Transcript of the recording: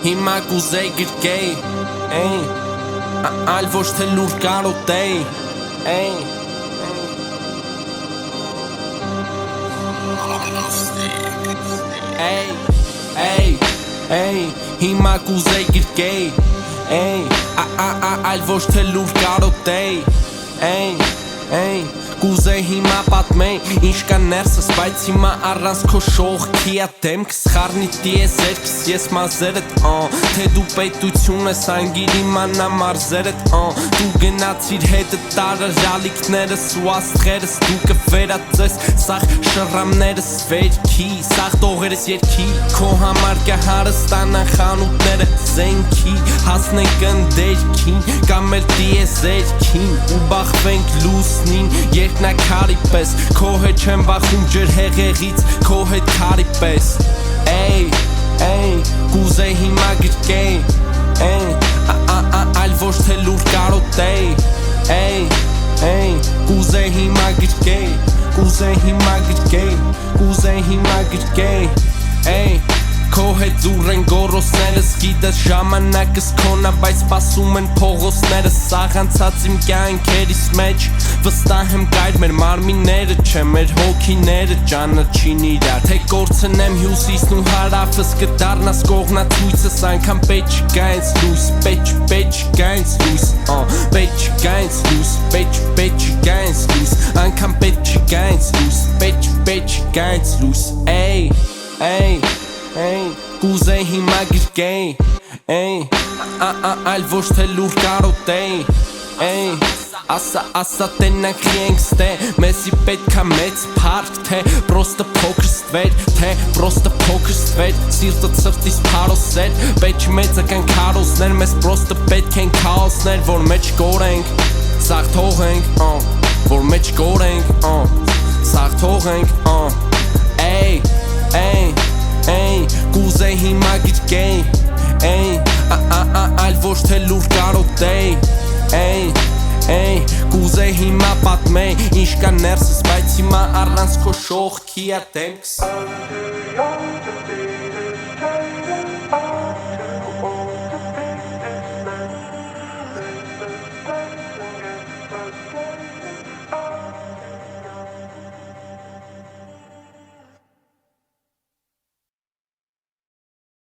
հիմա կուզեի գրկեի այլ ոչ թե լուր կարոտեի հիմա կուզեի գրկեի այլ ոչ թե լուր կարոտեի կուզեի հիմա պատմեի ինչ կա ներսս բայց հիմա առանց քո շողքի ա դեմքս խառնիտի ես երկս ես մազերդ թե դու պետություն ես անգիր իմանա մարզերդ դու գնացիր հետը տարը ռալիքներս ու աստղերս դու կվերածես սաղ շռամներս վերքի սաղ տողերս երկի քո համար կհարստանան խանութները զենքի հասնենք ընդերքին կամ էլ դիեզերքին ու բախվենք լուսնին երկնակարի պես քո հետ չեմ վախում ջրհեղեղից քո հետ քարի պես կուզեի հիմա գրկեի այլ ոչ թե լուր կարոտեի կուզեի հիմա գրկեի կուզեի հիմա գրկեի կուզեի հիմա գրկեի Քո հետ զուր են գորոսներս գիտես ժամանակս քոնա բայց սպասում են փողոցներս սաղ անցած իմ կյանքերիս մեջ վստահ եմ կայր մեր մարմինները չէ մեր հոգիները ճանաչին իրար թե կորցնեմ հյուսիսն ու հարավս կդառնաս կողնացույցս անգամ պետք չկա ինձ լույս պետք չկա ինձ լույս պետք չկա ինձ լույս պետք չկա ինձ լույս անգամ պետք չկա ինձ լույս պետք չկա ինձ լույս կուզեի հիմա գրկեի այլ ոչ թե լուր կարոտեի ասա տենանք գենգստե մեզի պետքա մեծ փառք թե պրոստը փոքր ստվեր թե պրոստը փոքր ստվեր սիրտը ցրտիս փարոսներ պետք մեծական քարոզներ մեզ պրոստը պետք են քաոսներ որ մեջ կորենք սաղ թողենք որ մեջ կորենք սաղ թողենք կուզեի հիմա գրկեի այլ ոչ թե լուր կարոտեի կուզեի հիմա պատմեի ինչ կա ներսս բայց հիմա առանց քո շողքի ա դեմքս